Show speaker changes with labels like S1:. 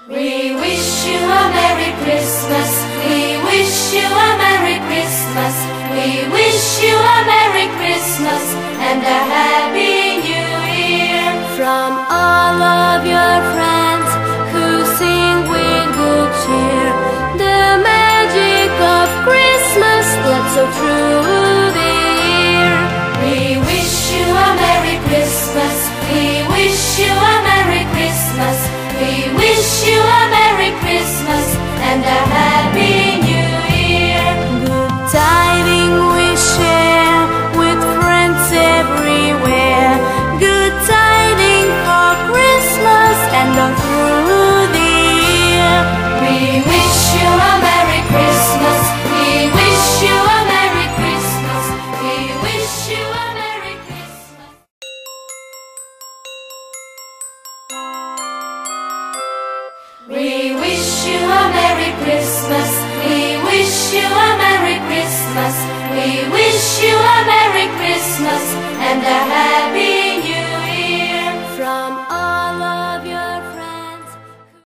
S1: We wish you a Merry Christmas. We wish you a Merry Christmas. We wish you a Merry Christmas and a Happy New Year. From all of your friends who sing with good cheer, the magic of Christmas that's so through the year. We wish you a Merry Christmas. We wish you a Merry Christmas. We wish you a Merry Christmas and a Happy New Year. Good tidings we share with friends everywhere. Good tidings for Christmas and all through the year. We wish you a Merry Christmas. We wish you a Merry Christmas. We wish you a Merry Christmas. We wish you a Merry Christmas. We wish you a Merry Christmas. We wish you a Merry Christmas and a Happy